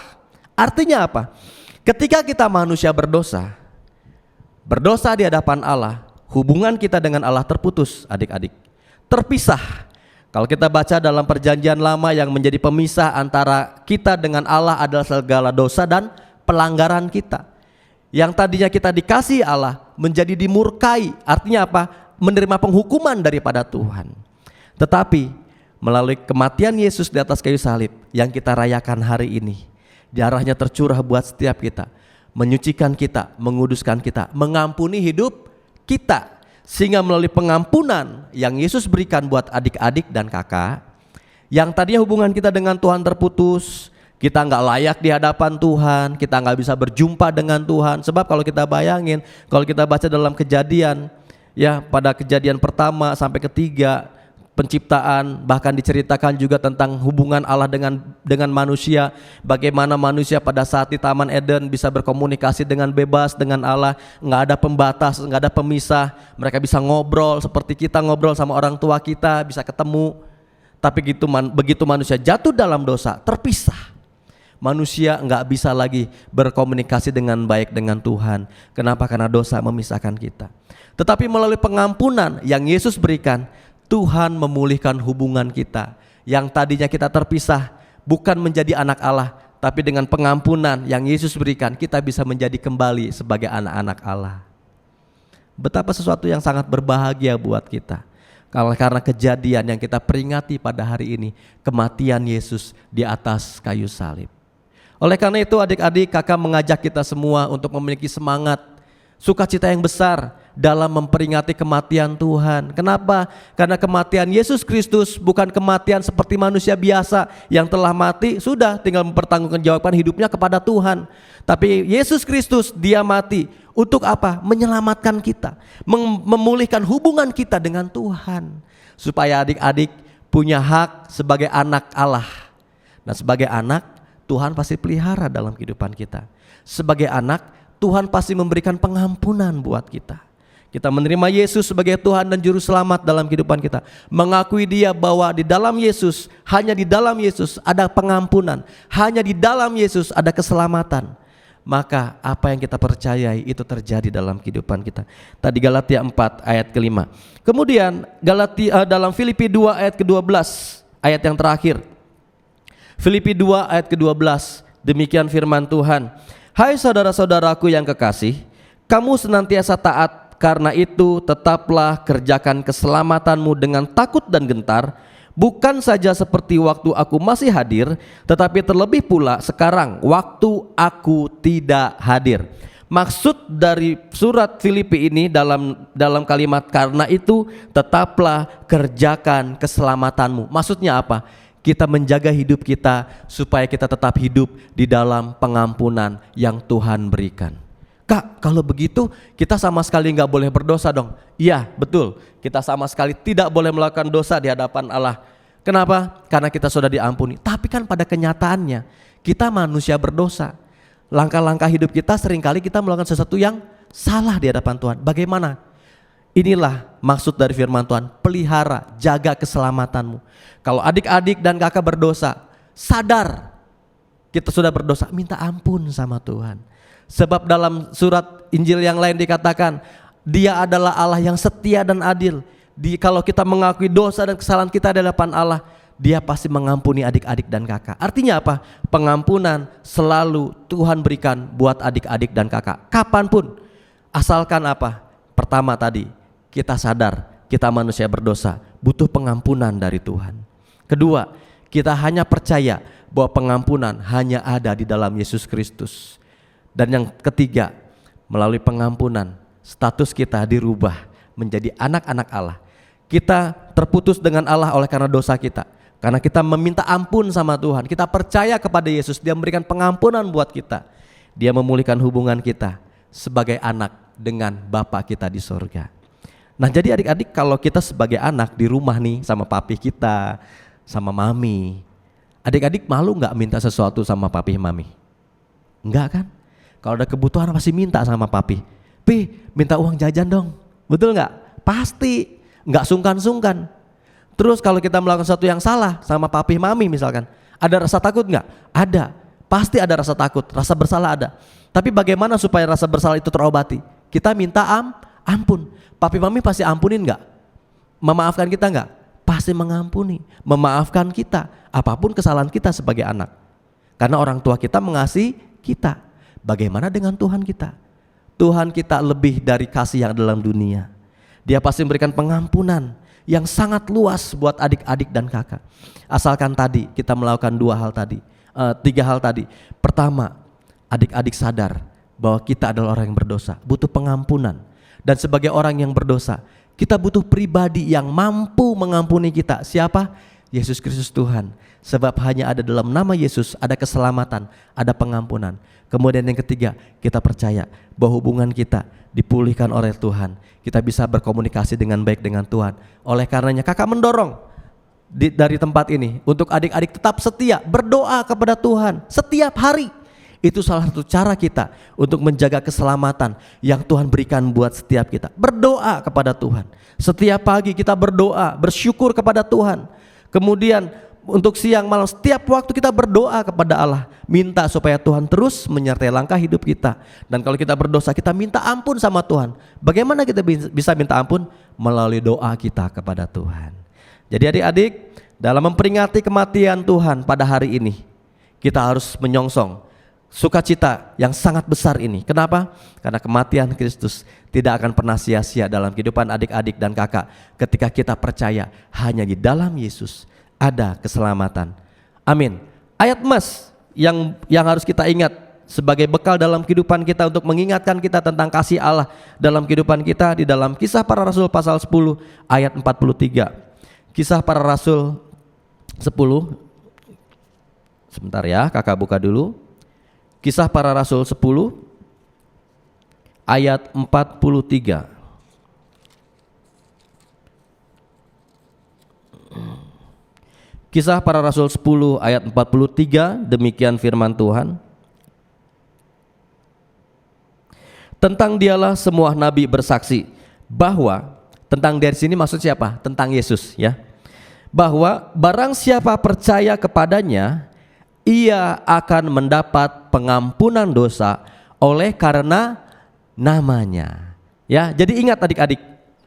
[SPEAKER 3] Artinya apa? Ketika kita manusia berdosa di hadapan Allah, hubungan kita dengan Allah terputus, adik-adik. Terpisah. Kalau kita baca dalam perjanjian lama, yang menjadi pemisah antara kita dengan Allah adalah segala dosa dan pelanggaran kita. Yang tadinya kita dikasihi Allah menjadi dimurkai. Artinya apa? Menerima penghukuman daripada Tuhan. Tetapi melalui kematian Yesus di atas kayu salib yang kita rayakan hari ini, darahnya tercurah buat setiap kita, menyucikan kita, menguduskan kita, mengampuni hidup kita. Sehingga melalui pengampunan yang Yesus berikan buat adik-adik dan kakak, yang tadinya hubungan kita dengan Tuhan terputus, kita nggak layak di hadapan Tuhan, kita nggak bisa berjumpa dengan Tuhan. Sebab kalau kita bayangin, kalau kita baca dalam Kejadian, ya pada Kejadian pertama sampai ketiga, penciptaan, bahkan diceritakan juga tentang hubungan Allah dengan manusia, bagaimana manusia pada saat di Taman Eden bisa berkomunikasi dengan bebas dengan Allah, nggak ada pembatas, nggak ada pemisah, mereka bisa ngobrol seperti kita ngobrol sama orang tua kita, bisa ketemu. Tapi begitu manusia jatuh dalam dosa, terpisah. Manusia nggak bisa lagi berkomunikasi dengan baik dengan Tuhan. Kenapa? Karena dosa memisahkan kita. Tetapi melalui pengampunan yang Yesus berikan, Tuhan memulihkan hubungan kita. Yang tadinya kita terpisah, bukan menjadi anak Allah, tapi dengan pengampunan yang Yesus berikan, kita bisa menjadi kembali sebagai anak-anak Allah. Betapa sesuatu yang sangat berbahagia buat kita. Karena kejadian yang kita peringati pada hari ini, kematian Yesus di atas kayu salib. Oleh karena itu adik-adik, kakak mengajak kita semua untuk memiliki semangat, sukacita yang besar dalam memperingati kematian Tuhan. Kenapa? Karena kematian Yesus Kristus bukan kematian seperti manusia biasa yang telah mati, sudah tinggal mempertanggungjawabkan hidupnya kepada Tuhan. Tapi Yesus Kristus, dia mati untuk apa? Menyelamatkan kita, memulihkan hubungan kita dengan Tuhan, supaya adik-adik punya hak sebagai anak Allah. Nah, sebagai anak, Tuhan pasti pelihara dalam kehidupan kita. Sebagai anak, Tuhan pasti memberikan pengampunan buat kita. Kita menerima Yesus sebagai Tuhan dan Juru Selamat dalam kehidupan kita. Mengakui dia bahwa di dalam Yesus, hanya di dalam Yesus ada pengampunan. Hanya di dalam Yesus ada keselamatan. Maka apa yang kita percayai itu terjadi dalam kehidupan kita. Tadi Galatia 4 ayat ke-5. Kemudian dalam Filipi 2 ayat ke-12, ayat yang terakhir. Filipi 2 ayat ke-12, demikian firman Tuhan. Hai saudara-saudaraku yang kekasih, kamu senantiasa taat, karena itu tetaplah kerjakan keselamatanmu dengan takut dan gentar, bukan saja seperti waktu aku masih hadir, tetapi terlebih pula sekarang waktu aku tidak hadir. Maksud dari surat Filipi ini dalam kalimat karena itu tetaplah kerjakan keselamatanmu. Maksudnya apa? Kita menjaga hidup kita supaya kita tetap hidup di dalam pengampunan yang Tuhan berikan. Kak, kalau begitu kita sama sekali nggak boleh berdosa dong. Iya, betul. Kita sama sekali tidak boleh melakukan dosa di hadapan Allah. Kenapa? Karena kita sudah diampuni. Tapi kan pada kenyataannya kita manusia berdosa. Langkah-langkah hidup kita seringkali kita melakukan sesuatu yang salah di hadapan Tuhan. Bagaimana? Inilah maksud dari firman Tuhan, pelihara, jaga keselamatanmu. Kalau adik-adik dan kakak berdosa, sadar kita sudah berdosa, minta ampun sama Tuhan. Sebab dalam surat Injil yang lain dikatakan, dia adalah Allah yang setia dan adil. Kalau kita mengakui dosa dan kesalahan kita di hadapan Allah, dia pasti mengampuni adik-adik dan kakak. Artinya apa? Pengampunan selalu Tuhan berikan buat adik-adik dan kakak, kapanpun. Asalkan apa? Pertama tadi, kita sadar kita manusia berdosa, butuh pengampunan dari Tuhan. Kedua, kita hanya percaya bahwa pengampunan hanya ada di dalam Yesus Kristus. Dan yang ketiga, melalui pengampunan status kita dirubah menjadi anak-anak Allah. Kita terputus dengan Allah oleh karena dosa kita. Karena kita meminta ampun sama Tuhan, kita percaya kepada Yesus, Dia memberikan pengampunan buat kita. Dia memulihkan hubungan kita sebagai anak dengan Bapa kita di sorga. Nah, jadi adik-adik, kalau kita sebagai anak di rumah nih sama papi kita, sama mami, adik-adik malu gak minta sesuatu sama papi mami? Enggak kan? Kalau ada kebutuhan pasti minta sama papi. Pi, minta uang jajan dong. Betul gak? Pasti, gak sungkan-sungkan. Terus kalau kita melakukan sesuatu yang salah sama papi mami misalkan, ada rasa takut nggak? Ada, pasti ada rasa takut, rasa bersalah ada. Tapi bagaimana supaya rasa bersalah itu terobati? Kita minta ampun. Papi mami pasti ampunin nggak? Memaafkan kita nggak? Pasti mengampuni, memaafkan kita apapun kesalahan kita sebagai anak. Karena orang tua kita mengasihi kita. Bagaimana dengan Tuhan kita? Tuhan kita lebih dari kasih yang dalam dunia. Dia pasti memberikan pengampunan yang sangat luas buat adik-adik dan kakak. Asalkan tadi kita melakukan tiga hal tadi. Pertama, adik-adik sadar bahwa kita adalah orang yang berdosa, butuh pengampunan. Dan sebagai orang yang berdosa, kita butuh pribadi yang mampu mengampuni kita. Siapa? Yesus Kristus Tuhan. Sebab hanya ada dalam nama Yesus ada keselamatan, ada pengampunan. Kemudian yang ketiga, kita percaya bahwa hubungan kita dipulihkan oleh Tuhan. Kita bisa berkomunikasi dengan baik dengan Tuhan. Oleh karenanya kakak mendorong dari tempat ini untuk adik-adik tetap setia berdoa kepada Tuhan setiap hari. Itu salah satu cara kita untuk menjaga keselamatan yang Tuhan berikan buat setiap kita. Berdoa kepada Tuhan. Setiap pagi kita berdoa, bersyukur kepada Tuhan. Kemudian untuk siang malam setiap waktu kita berdoa kepada Allah, minta supaya Tuhan terus menyertai langkah hidup kita. Dan kalau kita berdosa, kita minta ampun sama Tuhan. Bagaimana kita bisa minta ampun? Melalui doa kita kepada Tuhan. Jadi adik-adik, dalam memperingati kematian Tuhan pada hari ini, kita harus menyongsong sukacita yang sangat besar ini. Kenapa? Karena kematian Kristus tidak akan pernah sia-sia dalam kehidupan adik-adik dan kakak ketika kita percaya hanya di dalam Yesus ada keselamatan. Amin. Ayat emas yang harus kita ingat sebagai bekal dalam kehidupan kita untuk mengingatkan kita tentang kasih Allah dalam kehidupan kita di dalam Kisah Para Rasul pasal 10 ayat 43. Kisah Para Rasul 10. Sebentar ya, kakak buka dulu. Kisah Para Rasul 10 ayat 43. Kisah Para Rasul 10 ayat 43, demikian firman Tuhan. Tentang Dialah semua nabi bersaksi bahwa, tentang dari sini maksud siapa? Tentang Yesus ya. Bahwa barang siapa percaya kepadanya, ia akan mendapat pengampunan dosa oleh karena namanya. Ya, jadi ingat adik-adik,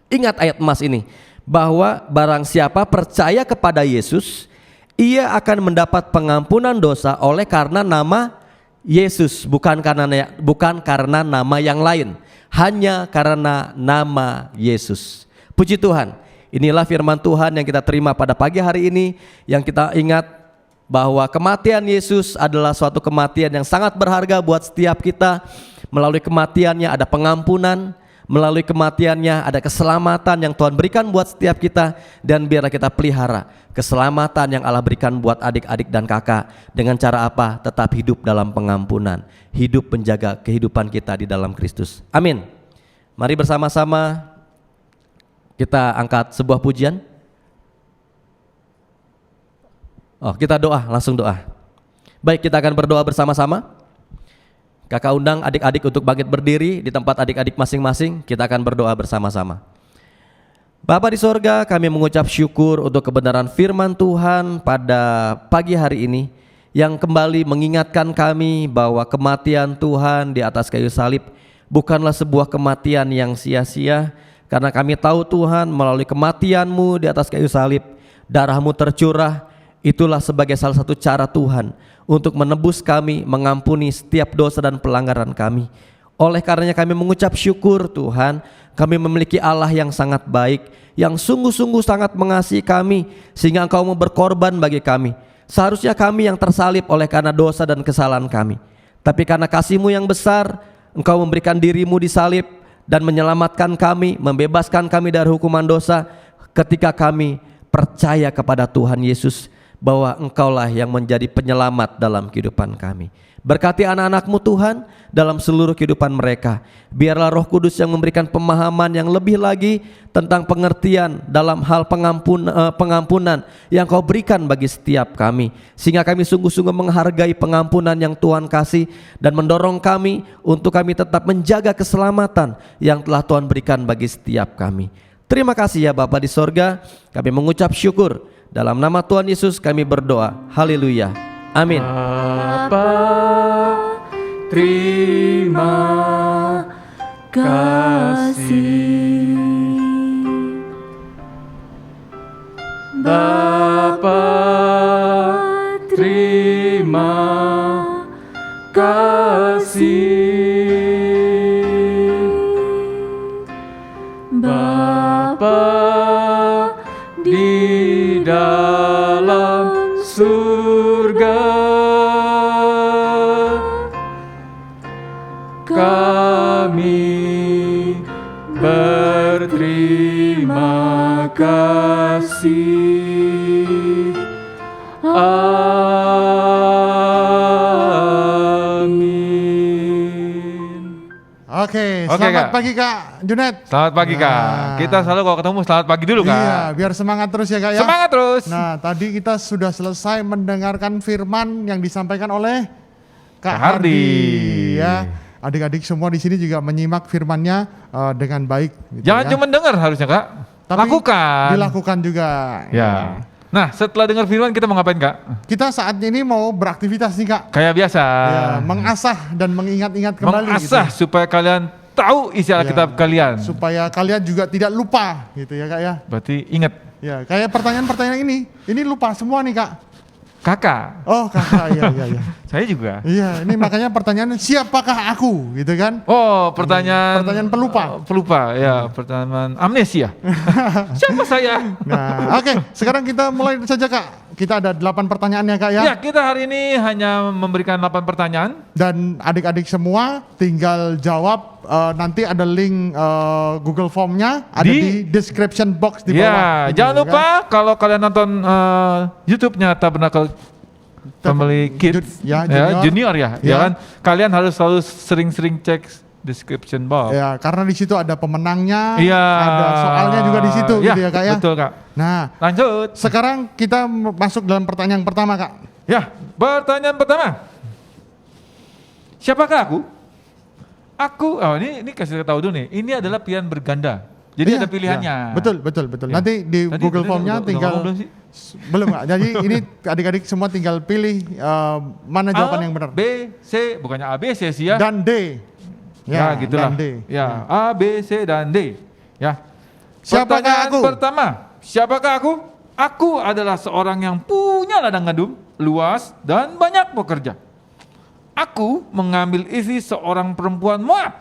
[SPEAKER 3] ingat ayat emas ini, bahwa barang siapa percaya kepada Yesus, ia akan mendapat pengampunan dosa oleh karena nama Yesus, bukan karena nama yang lain, hanya karena nama Yesus. Puji Tuhan. Inilah firman Tuhan yang kita terima pada pagi hari ini, yang kita ingat bahwa kematian Yesus adalah suatu kematian yang sangat berharga buat setiap kita. Melalui kematiannya ada pengampunan, melalui kematiannya ada keselamatan yang Tuhan berikan buat setiap kita. Dan biarlah kita pelihara keselamatan yang Allah berikan buat adik-adik dan kakak. Dengan cara apa? Tetap hidup dalam pengampunan, hidup menjaga kehidupan kita di dalam Kristus. Amin. Mari bersama-sama kita angkat sebuah pujian. Kita doa, langsung doa. Baik, kita akan berdoa bersama-sama. Kakak undang adik-adik untuk bangkit berdiri di tempat adik-adik masing-masing. Kita akan berdoa bersama-sama. Bapa di sorga, kami mengucap syukur untuk kebenaran firman Tuhan pada pagi hari ini, yang kembali mengingatkan kami bahwa kematian Tuhan di atas kayu salib bukanlah sebuah kematian yang sia-sia. Karena kami tahu Tuhan, melalui kematian-Mu di atas kayu salib, darah-Mu tercurah. Itulah sebagai salah satu cara Tuhan untuk menebus kami, mengampuni setiap dosa dan pelanggaran kami. Oleh karenanya kami mengucap syukur Tuhan, kami memiliki Allah yang sangat baik, yang sungguh-sungguh sangat mengasihi kami, sehingga Engkau mau berkorban bagi kami. Seharusnya kami yang tersalib oleh karena dosa dan kesalahan kami, tapi karena kasih-Mu yang besar, Engkau memberikan diri-Mu disalib dan menyelamatkan kami, membebaskan kami dari hukuman dosa. ketika kami percaya kepada Tuhan Yesus bahwa Engkaulah yang menjadi penyelamat dalam kehidupan kami. Berkati anak-anak-Mu Tuhan dalam seluruh kehidupan mereka. Biarlah Roh Kudus yang memberikan pemahaman yang lebih lagi tentang pengertian dalam hal pengampunan yang Kau berikan bagi setiap kami, sehingga kami sungguh-sungguh menghargai pengampunan yang Tuhan kasih dan mendorong kami untuk kami tetap menjaga keselamatan yang telah Tuhan berikan bagi setiap kami. Terima kasih ya Bapa di sorga, kami mengucap syukur. Dalam nama Tuhan Yesus kami berdoa. Haleluya. Amin.
[SPEAKER 1] Bapa, terima kasih. Bapa, terima kasih. Bapa di dalam surga, kami berterima kasih. Amin.
[SPEAKER 4] Oke,
[SPEAKER 5] Oke,
[SPEAKER 4] selamat
[SPEAKER 5] Kak.
[SPEAKER 4] pagi Kak Junet.
[SPEAKER 5] Selamat pagi Kak.
[SPEAKER 4] Nah.
[SPEAKER 5] Kita selalu kalau ketemu selamat pagi dulu Kak.
[SPEAKER 4] Iya, biar semangat terus ya Kak ya.
[SPEAKER 5] Semangat terus.
[SPEAKER 4] Nah, tadi kita sudah selesai mendengarkan firman yang disampaikan oleh Kak
[SPEAKER 5] Kak Hardi.
[SPEAKER 4] Ya, adik-adik semua di sini juga menyimak firmannya dengan baik. Gitu
[SPEAKER 5] Jangan
[SPEAKER 4] ya.
[SPEAKER 5] cuma dengar harusnya Kak.
[SPEAKER 4] Tapi
[SPEAKER 5] lakukan.
[SPEAKER 4] Dilakukan juga.
[SPEAKER 5] Ya. Nah, setelah dengar firman kita mau ngapain Kak?
[SPEAKER 4] Kita saat ini mau beraktivitas nih Kak.
[SPEAKER 5] Kayak biasa.
[SPEAKER 4] Ya, mengasah dan mengingat-ingat kembali.
[SPEAKER 5] Mengasah
[SPEAKER 4] gitu.
[SPEAKER 5] supaya kalian tahu isi Alkitab kalian.
[SPEAKER 4] Supaya kalian juga tidak lupa gitu ya Kak ya.
[SPEAKER 5] Berarti ingat
[SPEAKER 4] Ya, kayak pertanyaan-pertanyaan ini lupa semua nih Kak.
[SPEAKER 5] kakak.
[SPEAKER 4] Oh kakak, iya.
[SPEAKER 5] Saya juga.
[SPEAKER 4] Iya, ini makanya pertanyaan siapakah aku gitu kan?
[SPEAKER 5] Oh, pertanyaan
[SPEAKER 4] pelupa.
[SPEAKER 5] Pelupa, ya, pertanyaan amnesia. Siapa saya?
[SPEAKER 4] Nah, oke, sekarang kita mulai saja Kak. Kita ada 8 pertanyaan ya Kak ya.
[SPEAKER 5] Ya, kita hari ini hanya memberikan 8 pertanyaan.
[SPEAKER 4] Dan adik-adik semua tinggal jawab, nanti ada link Google Formnya ada di description box di bawah.
[SPEAKER 5] Ya,
[SPEAKER 4] ini,
[SPEAKER 5] jangan
[SPEAKER 4] ya
[SPEAKER 5] lupa kalau kalian nonton YouTube-nya Tabernacle Family Kids, junior ya kan? Kalian harus selalu sering-sering cek description box.
[SPEAKER 4] Ya, karena di situ ada pemenangnya,
[SPEAKER 5] Iya.
[SPEAKER 4] ada soalnya juga di situ gitu ya Kak ya.
[SPEAKER 5] Betul Kak.
[SPEAKER 4] Nah,
[SPEAKER 5] Lanjut.
[SPEAKER 4] sekarang kita masuk dalam pertanyaan pertama Kak.
[SPEAKER 5] Ya, pertanyaan pertama. Siapakah aku? Ini kasih tahu dulu nih. Ini adalah pilihan berganda. Jadi
[SPEAKER 4] Iya,
[SPEAKER 5] ada pilihannya.
[SPEAKER 4] iya. Betul.
[SPEAKER 5] Ya.
[SPEAKER 4] Nanti di
[SPEAKER 5] Tadi
[SPEAKER 4] Google
[SPEAKER 5] bener
[SPEAKER 4] Formnya
[SPEAKER 5] udah
[SPEAKER 4] tinggal
[SPEAKER 5] ngomong belum sih?
[SPEAKER 4] belum Kak. Jadi ini adik-adik semua tinggal pilih mana jawaban yang benar.
[SPEAKER 5] B, C, bukannya A, B, C sih ya.
[SPEAKER 4] Dan D.
[SPEAKER 5] Ya, gitulah.
[SPEAKER 4] Dan D.
[SPEAKER 5] Ya, A, B, C, dan D. Ya.
[SPEAKER 4] Siapakah
[SPEAKER 5] Pertanyaan
[SPEAKER 4] aku?
[SPEAKER 5] pertama, siapakah aku? Aku adalah seorang yang punya ladang gandum luas dan banyak bekerja. Aku mengambil istri seorang perempuan Moab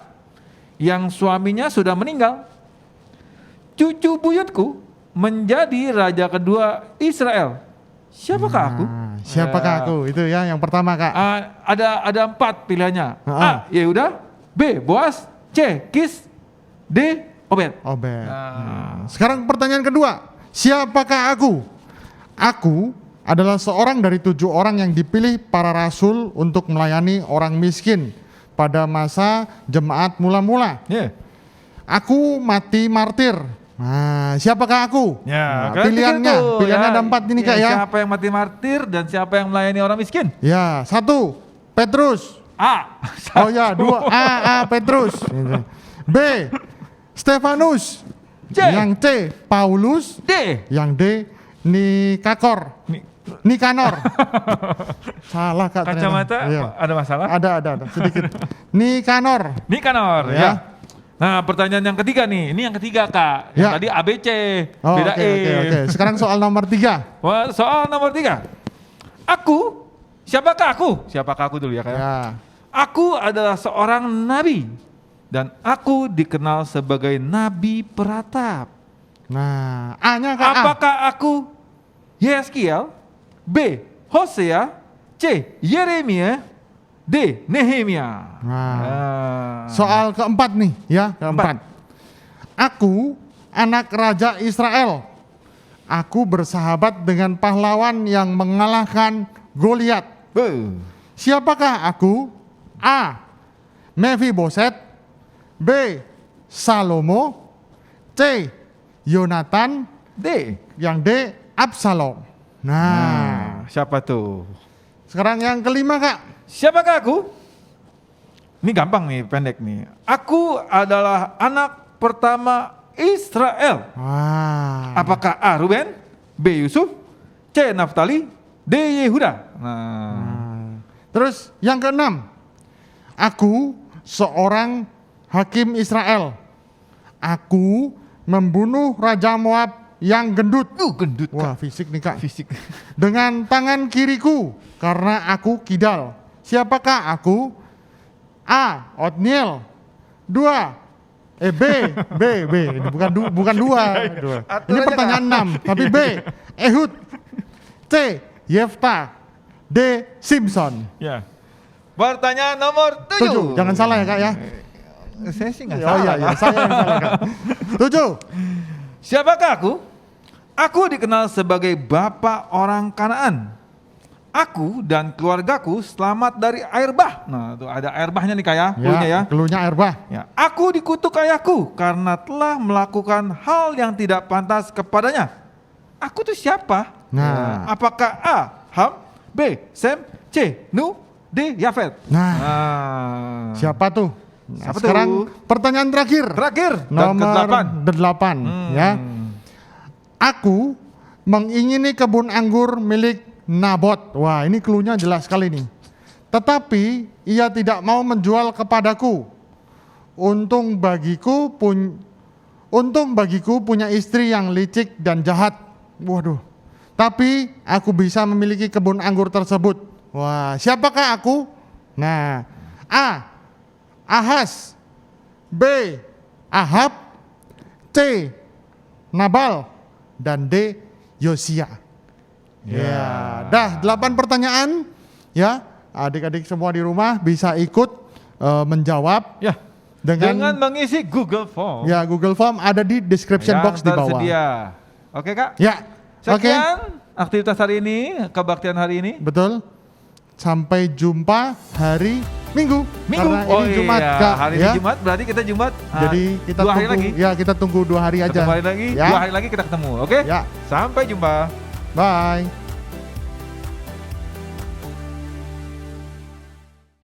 [SPEAKER 5] yang suaminya sudah meninggal. Cucu buyutku menjadi raja kedua Israel. Siapakah aku?
[SPEAKER 4] Siapakah aku? Itu ya yang pertama Kak.
[SPEAKER 5] Ada 4 pilihannya.
[SPEAKER 4] Ah.
[SPEAKER 5] A, Yehuda. B, Boas. C, Kis. D, Obed.
[SPEAKER 4] Obed. Sekarang pertanyaan kedua. Siapakah aku? Aku adalah seorang dari 7 orang yang dipilih para rasul untuk melayani orang miskin pada masa jemaat mula-mula.
[SPEAKER 5] Yeah.
[SPEAKER 4] Aku mati martir. Nah, siapakah aku?
[SPEAKER 5] Ya,
[SPEAKER 4] Nah, pilihannya ada 4 ini Kak ya.
[SPEAKER 5] Siapa yang mati martir dan siapa yang melayani orang miskin?
[SPEAKER 4] Ya, 1 Petrus.
[SPEAKER 5] A.
[SPEAKER 4] Oh ya, 2 A Petrus. B Stefanus.
[SPEAKER 5] C.
[SPEAKER 4] Yang C Paulus.
[SPEAKER 5] D.
[SPEAKER 4] Yang D Nikanor. Salah Kak ternyata.
[SPEAKER 5] Kacamata
[SPEAKER 4] Iya.
[SPEAKER 5] ada masalah?
[SPEAKER 4] Ada sedikit. Nikanor.
[SPEAKER 5] Nikanor,
[SPEAKER 4] Ya.
[SPEAKER 5] ya. Nah, pertanyaan yang ketiga nih. Ini yang ketiga, Kak. Yang
[SPEAKER 4] Ya.
[SPEAKER 5] tadi ABC,
[SPEAKER 4] Oh,
[SPEAKER 5] beda
[SPEAKER 4] oke.
[SPEAKER 5] E.
[SPEAKER 4] Sekarang soal nomor 3.
[SPEAKER 5] Wah, soal nomor 3. Siapakah aku? Siapakah aku dulu ya, Kak?
[SPEAKER 4] Ya.
[SPEAKER 5] Aku adalah seorang nabi dan aku dikenal sebagai nabi peratap.
[SPEAKER 4] Nah, A-nya Kak.
[SPEAKER 5] Apakah aku Yeskiel? B. Hosea? C. Yeremia? D. Nehemia.
[SPEAKER 4] Nah. Soal keempat nih, ya, keempat. Aku anak raja Israel aku bersahabat dengan pahlawan yang mengalahkan Goliat. Siapakah aku? A. Mephiboset, B. Salomo, C. Yonatan,
[SPEAKER 5] D.
[SPEAKER 4] yang D. Absalom. Nah,
[SPEAKER 5] Siapa tuh?
[SPEAKER 4] sekarang yang kelima Kak.
[SPEAKER 5] Siapakah aku? Ini gampang nih, pendek nih. Aku adalah anak pertama Israel.
[SPEAKER 4] Wah.
[SPEAKER 5] Apakah A. Ruben, B. Yusuf, C. Naftali, D. Yehuda? Nah,
[SPEAKER 4] Terus yang keenam, aku seorang hakim Israel. Aku membunuh Raja Moab yang gendut.
[SPEAKER 5] gendut
[SPEAKER 4] Wah,
[SPEAKER 5] Kak.
[SPEAKER 4] fisik nih Kak.
[SPEAKER 5] Fisik.
[SPEAKER 4] Dengan tangan kiriku karena aku kidal. Siapakah aku? A. Otniel. B. Ini bukan dua. Ini
[SPEAKER 5] Atur aja,
[SPEAKER 4] pertanyaan
[SPEAKER 5] Kak.
[SPEAKER 4] 6. Tapi B. Ehud. C. Yefta. D. Simpson.
[SPEAKER 5] Ya. Pertanyaan nomor 7.
[SPEAKER 4] 7. Jangan salah ya Kak ya.
[SPEAKER 5] Saya sih nggak
[SPEAKER 4] Oh
[SPEAKER 5] salah.
[SPEAKER 4] iya,
[SPEAKER 5] Kak.
[SPEAKER 4] saya yang salah Kak. 7.
[SPEAKER 5] Siapakah aku? Aku dikenal sebagai bapak orang Kanaan. Aku dan keluargaku selamat dari air bah. Nah, tuh ada air bahnya nih Kak ya, cluenya ya.
[SPEAKER 4] Keluarnya air bah.
[SPEAKER 5] Ya, aku dikutuk ayahku karena telah melakukan hal yang tidak pantas kepadanya. Aku tuh siapa?
[SPEAKER 4] Nah.
[SPEAKER 5] Ya, apakah A. Ham, B. Sem, C. Nu, D. Yafet?
[SPEAKER 4] Nah.
[SPEAKER 5] Siapa?
[SPEAKER 4] Siapa tuh? Nah,
[SPEAKER 5] Siapa
[SPEAKER 4] sekarang
[SPEAKER 5] tuh?
[SPEAKER 4] pertanyaan terakhir.
[SPEAKER 5] Terakhir dan
[SPEAKER 4] Nomor
[SPEAKER 5] ke-8.
[SPEAKER 4] 8 ya. Aku mengingini kebun anggur milik Nabot. Wah, ini cluenya jelas sekali nih. Tetapi ia tidak mau menjual kepadaku. Untung bagiku punya istri yang licik dan jahat. Waduh. Tapi aku bisa memiliki kebun anggur tersebut. Wah, siapakah aku? Nah, A. Ahas, B. Ahab, C. Nabal, dan D. Yosia. Ya, dah 8 pertanyaan ya. Adik-adik semua di rumah bisa ikut menjawab
[SPEAKER 5] Ya. Dengan mengisi Google Form.
[SPEAKER 4] ya Google Form ada di description
[SPEAKER 5] yang
[SPEAKER 4] box di bawah.
[SPEAKER 5] tersedia. Oke Kak?
[SPEAKER 4] Ya. Oke.
[SPEAKER 5] Sekian aktivitas hari ini, kebaktian hari ini.
[SPEAKER 4] Betul. Sampai jumpa hari Minggu. Karena
[SPEAKER 5] Oh
[SPEAKER 4] ini Jumat,
[SPEAKER 5] iya,
[SPEAKER 4] Kak,
[SPEAKER 5] hari
[SPEAKER 4] ya.
[SPEAKER 5] ini Jumat, berarti kita Jumat.
[SPEAKER 4] Jadi kita
[SPEAKER 5] 2 hari
[SPEAKER 4] tunggu
[SPEAKER 5] lagi.
[SPEAKER 4] ya, kita tunggu 2 hari aja.
[SPEAKER 5] Ketemu hari lagi,
[SPEAKER 4] Ya.
[SPEAKER 5] 2 hari lagi kita ketemu. Oke?
[SPEAKER 4] Ya.
[SPEAKER 5] Sampai jumpa.
[SPEAKER 4] Bye.